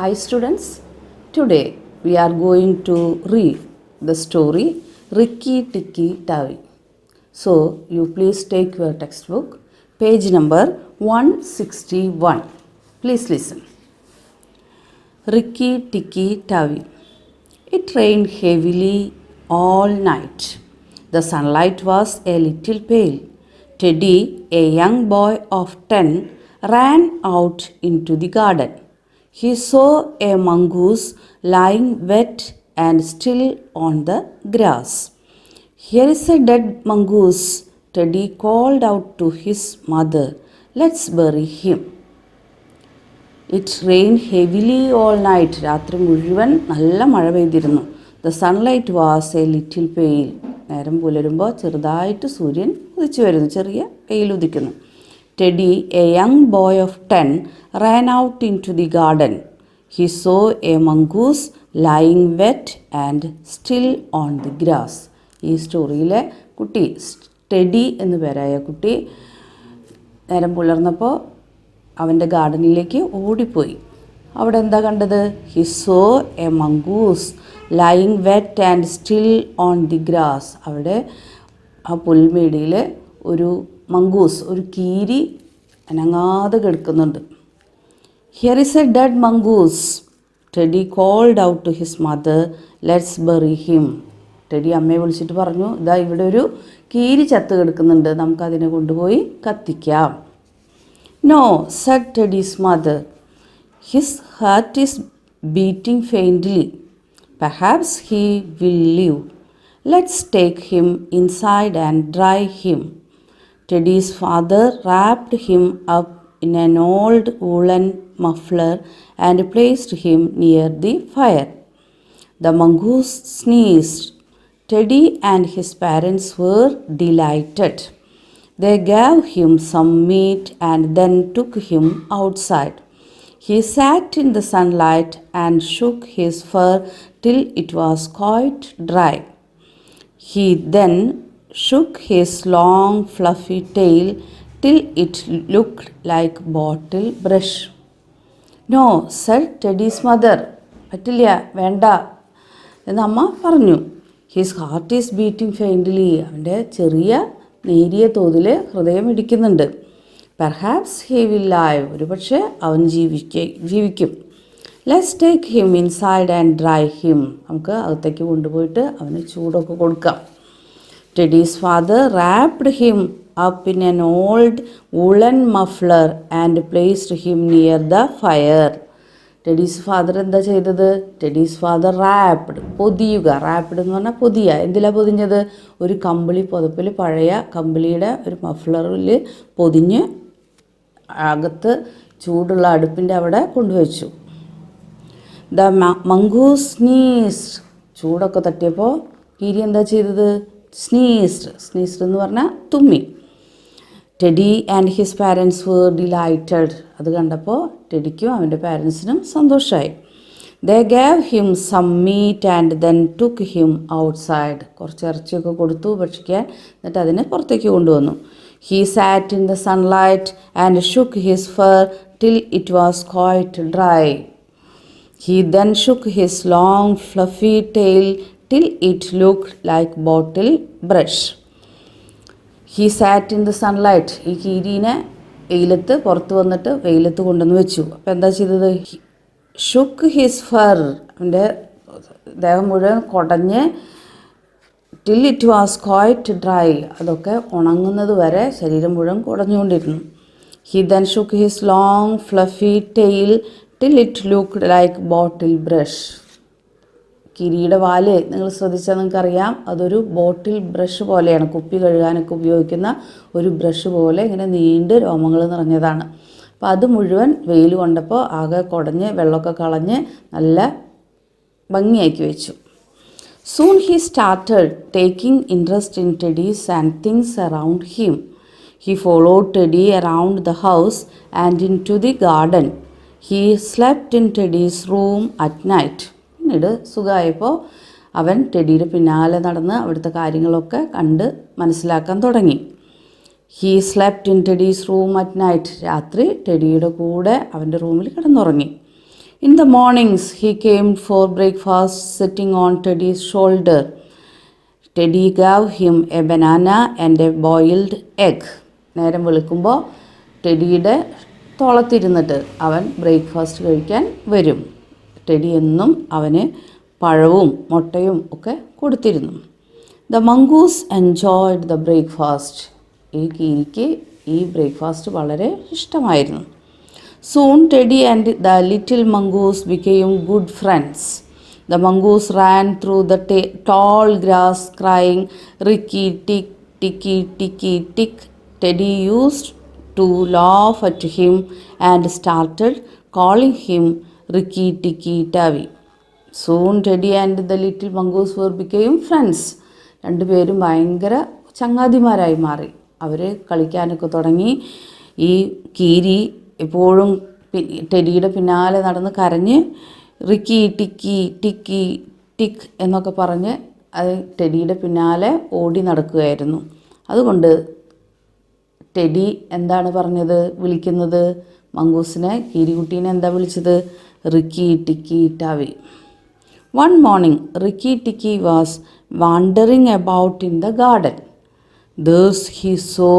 Hi students, today we are going to read the story Rikki Tikki Tavi. So you please take your textbook, page number 161. Please listen. Rikki Tikki Tavi. It rained heavily all night. The sunlight was a little pale. Teddy, a young boy of 10, ran out into the garden. He saw a mongoose lying wet and still on the grass. "Here is a dead mongoose," Teddy called out to his mother. "Let's bury him." It rained heavily all night. രാത്രി മുഴുവൻ നല്ല മഴ പെയ്തിരുന്നു. The sunlight was a little pale. നേരം പുലരുമ്പോൾ ചെറുതായിട്ട് സൂര്യൻ ഉദിച്ചു വരുന്നു, ചെറിയ വെയിൽ ഉദിക്കുന്നു. Teddy, a young boy of 10, ran out into the garden. He saw a mongoose lying wet and still on the grass. ഈ സ്റ്റോറിയിലെ കുട്ടി ടെഡി എന്നു പേരായ കുട്ടി നേരം പുലർന്നപ്പോൾ അവൻ്റെ ഗാർഡനിലേക്ക് ഓടിപ്പോയി. അവിടെ എന്താ കണ്ടത്? He saw a mongoose lying wet and still on the grass. അവിടെ ആ പുൽമേടിയിൽ ഒരു മംഗൂസ്, ഒരു കീരി അനങ്ങാതെ കിടക്കുന്നുണ്ട്. "Here is a dead mongoose," Teddy called out to his mother. "Let's bury him." Teddy അമ്മയെ വിളിച്ചിട്ട് പറഞ്ഞു, ഇതാ ഇവിടെ ഒരു കീരി ചത്ത് കിടക്കുന്നുണ്ട്, നമുക്കതിനെ കൊണ്ടുപോയി കത്തിക്കാം. "No," said Teddy's mother. "His heart is beating faintly. Perhaps he will live. Let's take him inside and dry him." Teddy's father wrapped him up in an old woolen muffler and placed him near the fire. The mongoose sneezed. Teddy and his parents were delighted. They gave him some meat and then took him outside. He sat in the sunlight and shook his fur till it was quite dry. He then shook his long fluffy tail till it looked like bottle brush. "No," said Teddy's mother. "പറ്റില്ല, വേണ്ട" എന്ന് അമ്മ പറഞ്ഞു. "His heart is beating faintly." അവൻ്റെ ചെറിയ നേരിയ തോതിൽ ഹൃദയം ഇടിക്കുന്നുണ്ട്. "Perhaps he will live." ഒരു പക്ഷേ അവൻ ജീവിക്കും. "Let's take him inside and dry him." നമുക്ക് അകത്തേക്ക് കൊണ്ടുപോയിട്ട് അവന് ചൂടൊക്കെ കൊടുക്കാം. Teddy's father wrapped him up in an old woolen muffler and placed him near the fire. Teddy's father എന്താ ചെയ്തത്? Teddy's father പൊതിയുക. റാപ്പിഡ് എന്ന് പറഞ്ഞാൽ പൊതിയ. എന്തിലാണ് പൊതിഞ്ഞത്? ഒരു കമ്പിളി പുതപ്പിൽ, പഴയ കമ്പിളിയുടെ ഒരു മഫ്ലറിൽ പൊതിഞ്ഞ് അകത്ത് ചൂടുള്ള അടുപ്പിൻ്റെ അവിടെ കൊണ്ടുവച്ചു. The mongoose sneezed. ചൂടൊക്കെ തട്ടിയപ്പോൾ കീരി എന്താ ചെയ്തത്? സ്നീസ്ഡ് എന്ന് പറഞ്ഞാൽ തുമ്മി. Teddy and his parents were delighted. അത് കണ്ടപ്പോൾ ടെഡിക്കും അവൻ്റെ പാരൻസിനും സന്തോഷമായി. They gave him some meat and then took him outside. കുറച്ച് ഇറച്ചിയൊക്കെ കൊടുത്തു ഭക്ഷിക്കാൻ, എന്നിട്ട് അതിനെ പുറത്തേക്ക് കൊണ്ടുവന്നു. He sat in the sunlight and shook his fur till it was quite dry. He then shook his long fluffy tail till it looked like bottle brush. He sat in the sunlight. ഈ കീരീനെ വെയിലത്ത് പുറത്ത് വന്നിട്ട് വെയിലത്ത് കൊണ്ടുവന്ന് വെച്ചു. അപ്പോൾ എന്താ ചെയ്തത്? Shook his fur. അവൻ്റെ ദേഹം മുഴുവൻ കുടഞ്ഞ് till it was quite dry. അതൊക്കെ ഉണങ്ങുന്നത് വരെ ശരീരം മുഴുവൻ കുടഞ്ഞുകൊണ്ടിരുന്നു. He then shook his long fluffy tail till it looked like bottle brush. കിരിയുടെ വാല് നിങ്ങൾ ശ്രദ്ധിച്ചാൽ നിങ്ങൾക്കറിയാം, അതൊരു ബോട്ടിൽ ബ്രഷ് പോലെയാണ്. കുപ്പി കഴുകാനൊക്കെ ഉപയോഗിക്കുന്ന ഒരു ബ്രഷ് പോലെ ഇങ്ങനെ നീണ്ട് രോമങ്ങൾ നിറഞ്ഞതാണ്. അപ്പോൾ അത് മുഴുവൻ വെയിൽ കൊണ്ടപ്പോൾ ആകെ കുടഞ്ഞ് വെള്ളമൊക്കെ കളഞ്ഞ് നല്ല ഭംഗിയാക്കി വെച്ചു. Soon he started taking interest in Teddy's and things around him. He followed Teddy around the house and into the garden. He slept in Teddy's room at night. പിന്നീട് സുഖമായപ്പോൾ അവൻ ടെഡിയുടെ പിന്നാലെ നടന്ന് അവിടുത്തെ കാര്യങ്ങളൊക്കെ കണ്ട് മനസ്സിലാക്കാൻ തുടങ്ങി. He slept in Teddy's room at night. രാത്രി ടെഡിയുടെ കൂടെ അവൻ്റെ റൂമിൽ കിടന്നുറങ്ങി. In the mornings, he came for breakfast sitting on Teddy's shoulder. Teddy gave him a banana and a boiled egg. നേരം വെളുക്കുമ്പോൾ ടെഡിയുടെ തോളത്തിരുന്നിട്ട് അവൻ ബ്രേക്ക്ഫാസ്റ്റ് കഴിക്കാൻ വരും. ടെഡി എന്നും അവന് പഴവും മുട്ടയും ഒക്കെ കൊടുത്തിരുന്നു. The mongoose enjoyed the breakfast. ഈ കീരിക്ക് ഈ ബ്രേക്ക്ഫാസ്റ്റ് വളരെ ഇഷ്ടമായിരുന്നു. Soon Teddy and the little mongoose became good friends. The mongoose ran through the tall grass crying, "Ricky, tick, ticky, ticky, tick." Teddy used to laugh at him and started calling him Ricky, ticky, tavi. Soon Teddy and the little mongoose became friends. രണ്ടുപേരും ഭയങ്കര ചങ്ങാതിമാരായി മാറി. അവർ കളിക്കാനൊക്കെ തുടങ്ങി. ഈ കീരി എപ്പോഴും ടെഡിയുടെ പിന്നാലെ നടന്ന് കരഞ്ഞ് റിക്കി ടിക്കി ടിക്കി ടിക്ക് എന്നൊക്കെ പറഞ്ഞ് അത് ടെഡിയുടെ പിന്നാലെ ഓടി നടക്കുകയായിരുന്നു. അതുകൊണ്ട് ടെഡി എന്താണ് പറഞ്ഞത്, വിളിക്കുന്നത് മംഗൂസിനെ, കീരിക്കുട്ടീനെ എന്താ വിളിച്ചത്, Rikki Tikki Tavi. One morning, Ricky Tikki was wandering about in the garden. Thus he saw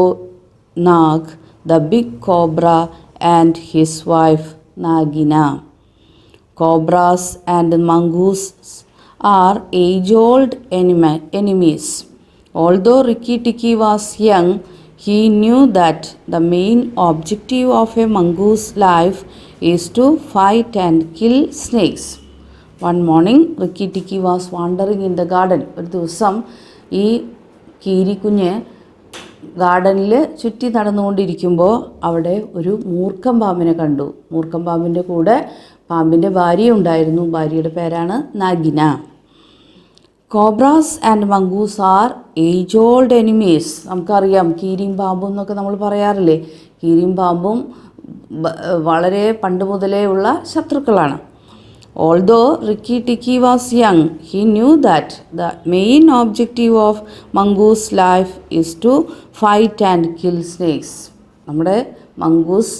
Nag, the big cobra, and his wife Nagina. Cobras and mongooses are age-old enemies. Although Ricky Tikki was young, he knew that the main objective of a mongoose's life is to fight and kill snakes. One morning, Ricky Tikki was wandering in the garden. ഒരു ദിവസം ഈ കീരിക്കുഞ്ഞ് ഗാർഡനിൽ ചുറ്റി നടന്നുകൊണ്ടിരിക്കുമ്പോൾ അവിടെ ഒരു മൂർഖൻ പാമ്പിനെ കണ്ടു. മൂർഖൻ പാമ്പിൻ്റെ കൂടെ പാമ്പിൻ്റെ ഭാര്യ ഉണ്ടായിരുന്നു. ഭാര്യയുടെ പേരാണ് Nagina. Cobras and mongoose are age old enemies. നമുക്കറിയാം കീരിയും പാമ്പും എന്നൊക്കെ നമ്മൾ പറയാറില്ലേ. കീരിയും പാമ്പും വളരെ പണ്ട് മുതലേ ഉള്ള ശത്രുക്കളാണ്. Although Ricky Tikki was young, he knew that the main objective of mongoose life is to fight and kill snakes. നമ്മുടെ മംഗൂസ്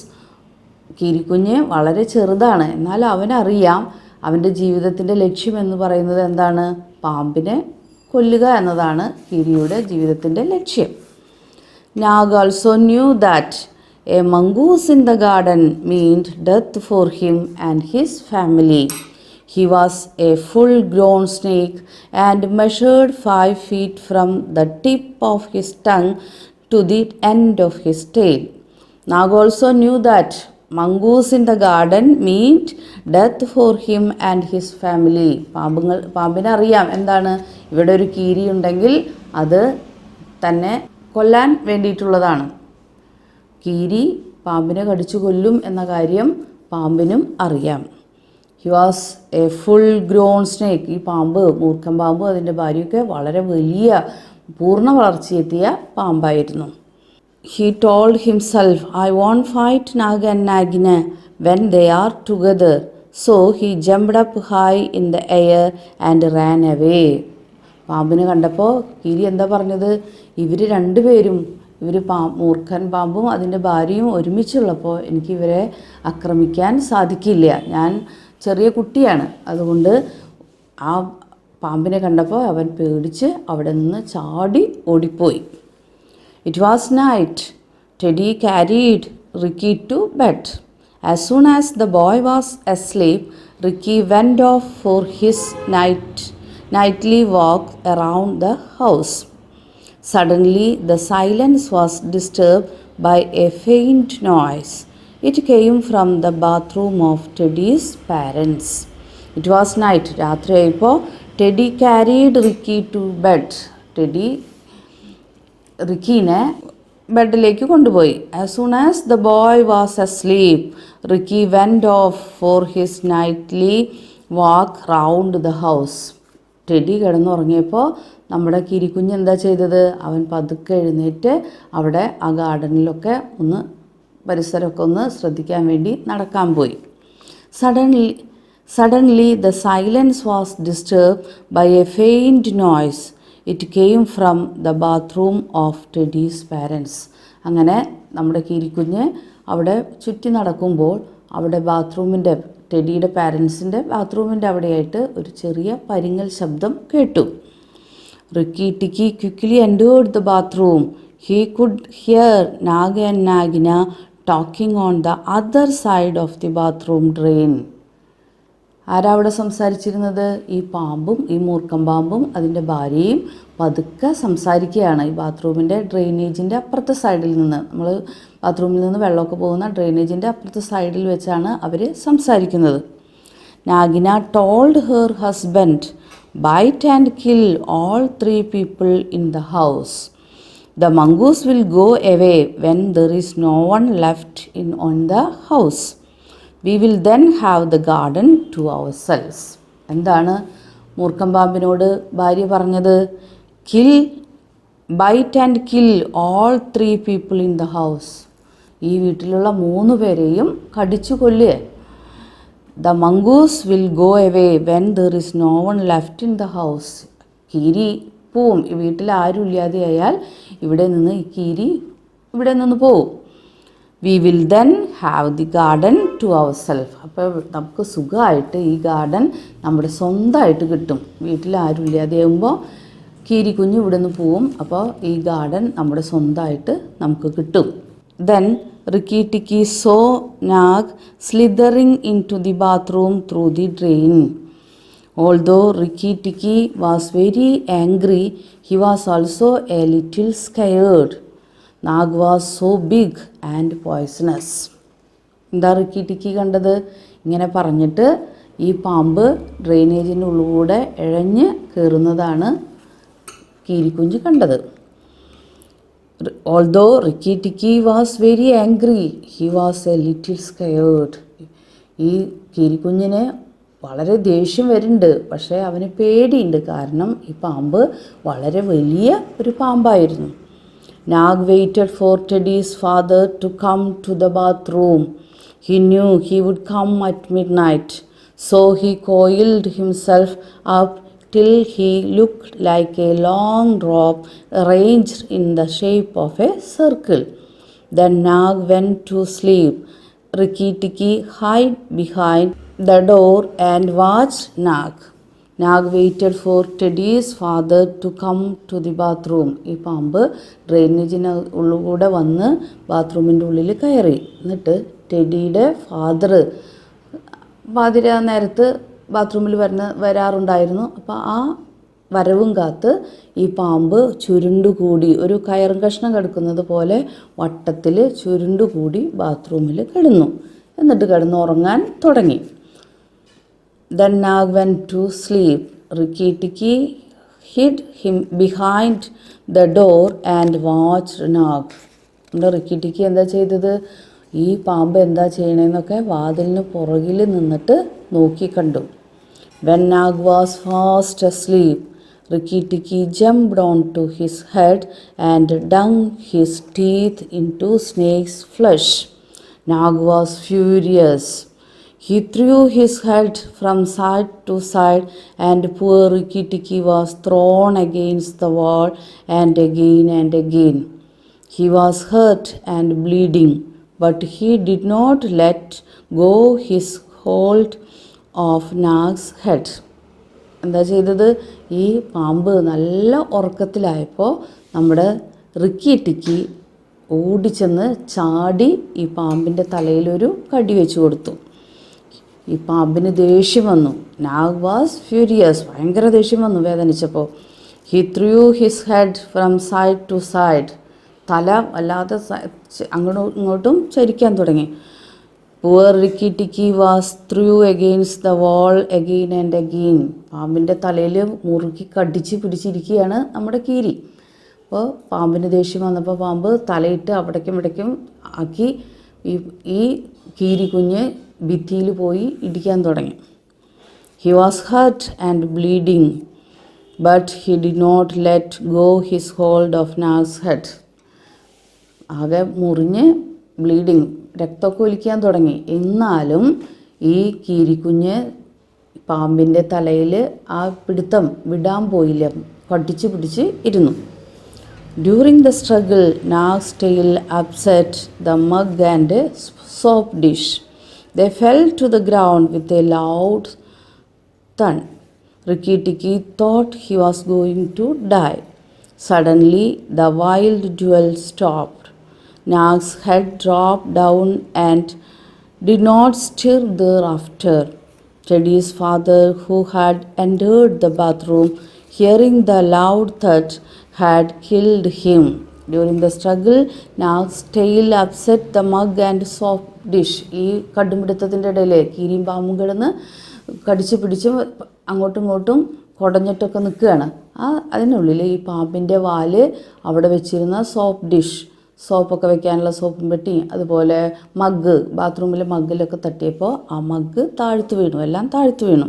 കീരിക്കുഞ്ഞ് വളരെ ചെറുതാണ്, എന്നാൽ അവനറിയാം അവൻ്റെ ജീവിതത്തിൻ്റെ ലക്ഷ്യമെന്ന് പറയുന്നത് എന്താണ്, പാമ്പിനെ കൊല്ലുക എന്നതാണ് കീരിയുടെ ജീവിതത്തിൻ്റെ ലക്ഷ്യം. Nag also knew that a mongoose in the garden meant death for him and his family. He was a full-grown snake and measured 5 feet from the tip of his tongue to the end of his tail. Nag also knew that mongoose in the garden meant death for him and his family. പാമ്പിനെ അറിയാം എന്താണ്, ഇവിടെ ഒരു കീരി ഉണ്ടെങ്കിൽ അത് തന്നെ കൊല്ലാൻ വേണ്ടിയിട്ടുള്ളതാണ്. കീരി പാമ്പിനെ കടിച്ചു കൊല്ലും എന്ന കാര്യം പാമ്പിനും അറിയാം. He was a full grown snake. ഈ പാമ്പ്, മൂർഖൻ പാമ്പ്, അതിൻ്റെ ഭാര്യയൊക്കെ വളരെ വലിയ പൂർണ്ണ വളർച്ചയെത്തിയ പാമ്പായിരുന്നു. He told himself, I won't fight Nag and Nagina when they are together. So he jumped up high in the air and ran away. പാമ്പിനെ കണ്ടപ്പോൾ കീരി എന്താ പറഞ്ഞത്, ഇവർ രണ്ടുപേരും, മൂർഖൻ പാമ്പും അതിൻ്റെ ഭാര്യയും ഒരുമിച്ചുള്ളപ്പോൾ എനിക്കിവരെ ആക്രമിക്കാൻ സാധിക്കില്ല. ഞാൻ ചെറിയ കുട്ടിയാണ്. അതുകൊണ്ട് ആ പാമ്പിനെ കണ്ടപ്പോൾ അവൻ പേടിച്ച് അവിടെ നിന്ന് ചാടി ഓടിപ്പോയി. It was night. Teddy carried Rikki to bed. As soon as the boy was asleep, Rikki went off for his nightly walk around the house. Suddenly, the silence was disturbed by a faint noise. It came from the bathroom of Teddy's parents. It was night. രാത്രിയായപ്പോൾ Teddy carried Rikki to bed. Teddy റിക്കീനെ ബെഡിലേക്ക് കൊണ്ടുപോയി. As soon as the boy was asleep, Rikki went off for his nightly walk round the house. Teddy കിടന്നുറങ്ങിയപ്പോൾ നമ്മുടെ കിരിക്കുഞ്ഞ് എന്താ ചെയ്തത്, അവൻ പതുക്കെ എഴുന്നേറ്റ് അവിടെ ആ ഗാർഡനിലൊക്കെ ഒന്ന് പരിസരമൊക്കെ ഒന്ന് ശ്രദ്ധിക്കാൻ വേണ്ടി നടക്കാൻ പോയി. Suddenly the silence was disturbed by a faint noise. It came from the bathroom of Teddy's parents. അങ്ങനെ നമ്മുടെ കിരിക്കുഞ്ഞ് അവിടെ ചുറ്റി നടക്കുമ്പോൾ അവിടെ ടെഡിയുടെ പാരൻസിൻ്റെ ബാത്റൂമിൻ്റെ അവിടെയായിട്ട് ഒരു ചെറിയ പരിങ്ങൽ ശബ്ദം കേട്ടു. Rikki Tikki quickly entered the bathroom. He could hear Nag and Nagina talking on the other side of the bathroom drain. ആരാ അവിടെ സംസാരിച്ചിരുന്നത്? ഈ പാമ്പും, ഈ മൂർക്കം പാമ്പും അതിൻ്റെ ഭാര്യയും പതുക്കെ സംസാരിക്കുകയാണ്. ഈ ബാത്റൂമിൻ്റെ ഡ്രെയിനേജിൻ്റെ അപ്പുറത്തെ സൈഡിൽ നിന്ന്, നമ്മൾ ബാത്റൂമിൽ നിന്ന് വെള്ളമൊക്കെ പോകുന്ന ഡ്രെയിനേജിൻ്റെ അപ്പുറത്തെ സൈഡിൽ വെച്ചാണ് അവർ സംസാരിക്കുന്നത്. Nagina told her husband, bite and kill all 3 people in the house. The mongoose will go away when there is no one left on the house. We will then have the garden to ourselves. എന്താണ് മൂർഖം പാമ്പിനോട് ഭാര്യ പറഞ്ഞത്? Bite and kill all 3 people in the house. ഈ വീട്ടിലുള്ള 3 പേരെയും കടിച്ചു കൊല്ലുക. The mongoose will go away when there is no one left in the house. കീരി പോവും. ഈ വീട്ടിൽ ആരും ഇല്ലാതെയായാൽ ഇവിടെ നിന്ന് ഈ കീരി ഇവിടെ നിന്ന് പോവും. We will then have the garden to ourselves. അപ്പോൾ നമുക്ക് സുഖമായിട്ട് ഈ ഗാർഡൻ നമ്മുടെ സ്വന്തമായിട്ട് കിട്ടും. വീട്ടിൽ ആരും ഇല്ലാതെയാകുമ്പോൾ കീരി കുഞ്ഞ് ഇവിടെ നിന്ന് പോവും. അപ്പോൾ ഈ ഗാർഡൻ നമ്മുടെ സ്വന്തമായിട്ട് നമുക്ക് കിട്ടും. Then Rikki Tikki saw Nag slithering into the bathroom through the drain. Although Rikki Tikki was very angry, he was also a little scared. Nag was so big and poisonous. എന്താ Ricky tikki കണ്ടത്? ഇങ്ങനെ പറഞ്ഞിട്ട് ഈ പാമ്പ് ഡ്രെയിനേജിനുള്ളിലൂടെ ഇഴഞ്ഞ് കയറുന്നതാണ് കീരിക്കുഞ്ഞ് കണ്ടത്. Although Rikki Tikki was very angry, he was a little scared. ഈ കീരിക്കുഞ്ഞിന് വളരെ ദേഷ്യം വരുന്നുണ്ട്, പക്ഷേ അവന് പേടിയുണ്ട്. കാരണം ഈ പാമ്പ് വളരെ വലിയ ഒരു പാമ്പായിരുന്നു. Nag waited for Teddy's father to come to the bathroom. He knew he would come at midnight, so he coiled himself up till he looked like a long rope arranged in the shape of a circle. Then Nag went to sleep. Rikki Tikki hid behind the door and watched Nag. Nag waited for Teddy's father to come to the bathroom. ഈ പാമ്പ് ഡ്രെയിനേജിന് ഉള്ളിലൂടെ വന്ന് ബാത്റൂമിൻ്റെ ഉള്ളിൽ കയറി. എന്നിട്ട് ടെഡിയുടെ father പാതിര നേരത്ത് ബാത്റൂമിൽ വരാറുണ്ടായിരുന്നു. അപ്പോൾ ആ വരവും കാത്ത് ഈ പാമ്പ് ചുരുണ്ടുകൂടി, ഒരു കയറും കഷ്ണം കിടക്കുന്നത് പോലെ വട്ടത്തിൽ ചുരുണ്ടുകൂടി ബാത്റൂമിൽ കിടന്നു. എന്നിട്ട് കിടന്നുറങ്ങാൻ തുടങ്ങി. Then Nag went to sleep. Rikki Tikki hid him behind the door and watched Nag. Rikki Tikki എന്താ ചെയ്തത്? ഈ പാമ്പ് എന്താ ചെയ്യണമെന്നൊക്കെ വാതിലിന് പുറകിൽ നിന്നിട്ട് നോക്കിക്കണ്ടു. When Nag was fast asleep, Rikki Tikki jumped onto his head and dug his teeth into Snake's flesh. Nag was furious. He threw his head from side to side, and poor Rikki Tikki was thrown against the wall and again. He was hurt and bleeding, but he did not let go his hold of Nag's head. എന്താ ചെയ്തത്? ഈ പാമ്പ് നല്ല ഉറക്കത്തിലായപ്പോൾ നമ്മുടെ Ricky tikki ഓടിച്ചെന്ന് ചാടി ഈ പാമ്പിൻ്റെ തലയിലൊരു കടി വെച്ച് കൊടുത്തു. ഈ പാമ്പിന് ദേഷ്യം വന്നു. Nag was furious. ഭയങ്കര ദേഷ്യം വന്നു വേദനിച്ചപ്പോൾ. He threw his head from side to side. തല വല്ലാതെ അങ്ങോട്ടും ഇങ്ങോട്ടും ചരിക്കാൻ തുടങ്ങി. Poor Rikki Tikki was threw against the wall again and again. പാമ്പിൻ്റെ തലയിൽ മുറുക്കി കടിച്ച് പിടിച്ചിരിക്കുകയാണ് നമ്മുടെ കീരി. അപ്പോൾ പാമ്പിന് ദേഷ്യം വന്നപ്പോൾ പാമ്പ് തലയിട്ട് അവിടേക്കും ഇവിടേക്കും ആക്കി ഈ കീരി കുഞ്ഞ് ഭിത്തിയിൽ പോയി ഇടിക്കാൻ തുടങ്ങി. He was hurt and bleeding, but he did not let go his hold of Nag's head. ആകെ മുറിഞ്ഞ് ബ്ലീഡിങ്, രക്തമൊക്കെ ഒലിക്കാൻ തുടങ്ങി. എന്നാലും ഈ കീരിക്കുഞ്ഞ് പാമ്പിൻ്റെ തലയിൽ ആ പിടുത്തം വിടാൻ പോയില്ല, കടിച്ച് പിടിച്ച് ഇരുന്നു. During the struggle, Nag's tail upset the mug and soap dish. They fell to the ground with a loud thud. Rikki Tikki thought he was going to die. Suddenly, the wild duel stopped. Nag's head dropped down and did not stir thereafter. Teddy's father, who had entered the bathroom, hearing the loud thud, had killed him. During the struggle, Nag's tail upset the mug and soap dish. ഈ കടുംപിടുത്തത്തിൻ്റെ ഇടയിൽ കീരിയും പാമ്പും കിടന്ന് കടിച്ച് പിടിച്ച് അങ്ങോട്ടും ഇങ്ങോട്ടും കുടഞ്ഞിട്ടൊക്കെ നിൽക്കുകയാണ്. അതിനുള്ളിൽ ഈ പാമ്പിൻ്റെ വാല് അവിടെ വെച്ചിരുന്ന സോപ്പ് ഡിഷ്, സോപ്പൊക്കെ വെക്കാനുള്ള സോപ്പും പെട്ടി, അതുപോലെ മഗ്, ബാത്റൂമിലെ മഗ്ഗിലൊക്കെ തട്ടിയപ്പോൾ ആ മഗ് താഴ്ത്തു വീണു, എല്ലാം താഴ്ത്തു വീണു.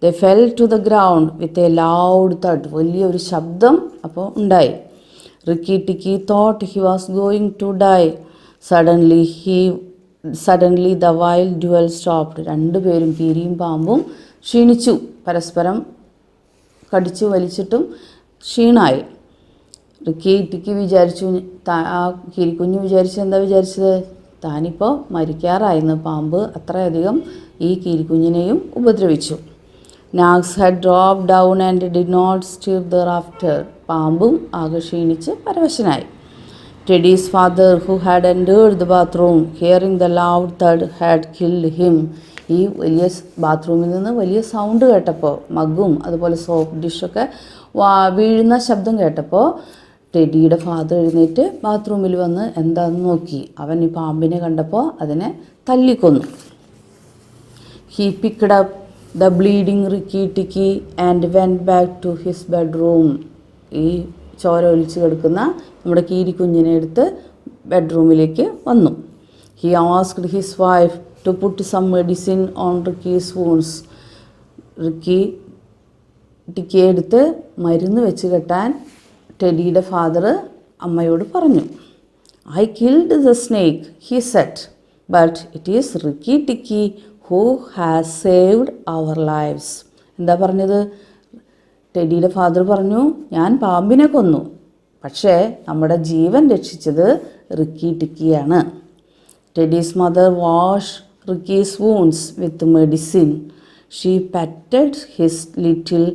They fell to the ground with a loud thud. വലിയൊരു ശബ്ദം അപ്പോൾ ഉണ്ടായി. Rikki Tikki thought he was going to die. Suddenly the wild duel stopped. രണ്ടുപേരും കീരിയും പാമ്പും ക്ഷീണിച്ചു, പരസ്പരം കടിച്ചു വലിച്ചിട്ടും ക്ഷീണമായി. റിക്കി ടിക്കി വിചാരിച്ചു, ആ കീരിക്കുഞ്ഞ് എന്താ വിചാരിച്ചത്, താനിപ്പോൾ മരിക്കാറായിരുന്നു. പാമ്പ് അത്രയധികം ഈ കീരിക്കുഞ്ഞിനെയും ഉപദ്രവിച്ചു. Nag's had drop down and did not stir thereafter. പാമ്പും ആകെ ക്ഷീണിച്ച് പരവശനായി. Teddy's father, who had entered the bathroom, hearing the loud thud, had killed him. ഈ വലിയ ബാത്റൂമിൽ നിന്ന് വലിയ സൗണ്ട് കേട്ടപ്പോൾ, മഗ്ഗും അതുപോലെ സോപ്പ് ഡിഷൊക്കെ വീഴുന്ന ശബ്ദം കേട്ടപ്പോൾ ടെഡിയുടെ ഫാദർ എഴുന്നേറ്റ് ബാത്റൂമിൽ വന്ന് എന്താണെന്ന് നോക്കി. അവൻ ഈ പാമ്പിനെ കണ്ടപ്പോൾ അതിനെ തല്ലിക്കൊന്നു. He picked up the bleeding Rikki Tikki and went back to his bedroom. ഈ ചോര ഒലിച്ച് കിടക്കുന്ന നമ്മുടെ കീരിക്കുഞ്ഞിനെ എടുത്ത് ബെഡ്റൂമിലേക്ക് വന്നു. He asked his wife to put some medicine on Rikki's wounds. Rikki ടിക്കിയെ എടുത്ത് മരുന്ന് വെച്ച് കെട്ടാൻ ടെഡിയുടെ ഫാദർ അമ്മയോട് പറഞ്ഞു. I killed the snake, he said, but it is Rikki Tikki who has saved our lives. എന്താ പറഞ്ഞത്? ടെഡിയുടെ ഫാദർ പറഞ്ഞു, ഞാൻ പാമ്പിനെ കൊന്നു, പക്ഷേ നമ്മുടെ ജീവൻ രക്ഷിച്ചത് റിക്കി ടിക്കിയാണ്. Teddy's mother wash Rikki's wounds with medicine. She patted his little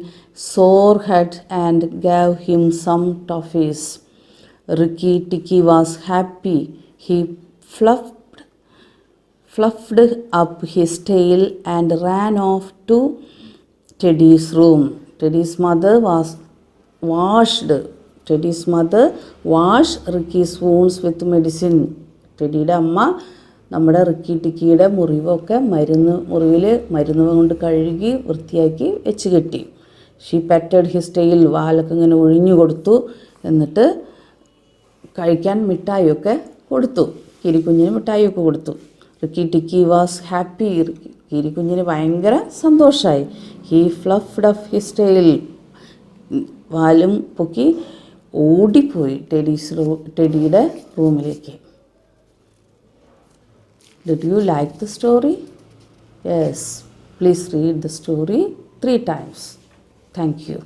sore head and gave him some toffees. Rikki Tikki was happy. He fluffed up his tail and ran off to Teddy's room. Teddy's mother washed Ricky's wounds with medicine. ടെഡിയുടെ അമ്മ നമ്മുടെ Ricky ടിക്കിയുടെ മുറിവൊക്കെ മുറിവിൽ മരുന്ന് കൊണ്ട് കഴുകി വൃത്തിയാക്കി വെച്ച് കെട്ടി. She petted his tail. വാലൊക്കെ ഇങ്ങനെ ഒഴിഞ്ഞു കൊടുത്തു. എന്നിട്ട് കഴിക്കാൻ മിഠായിയൊക്കെ കൊടുത്തു. കീരിക്കുഞ്ഞിന് മിഠായിയൊക്കെ കൊടുത്തു. Rikki Tikki was happy. കീരിക്കുഞ്ഞിന് ഭയങ്കര സന്തോഷമായി. He fluffed up his tail. വാലും പൊക്കി ഓടിപ്പോയി ടെഡിയുടെ റൂമിലേക്ക്. Did you like the story? Yes. Please read the story 3 times. Thank you.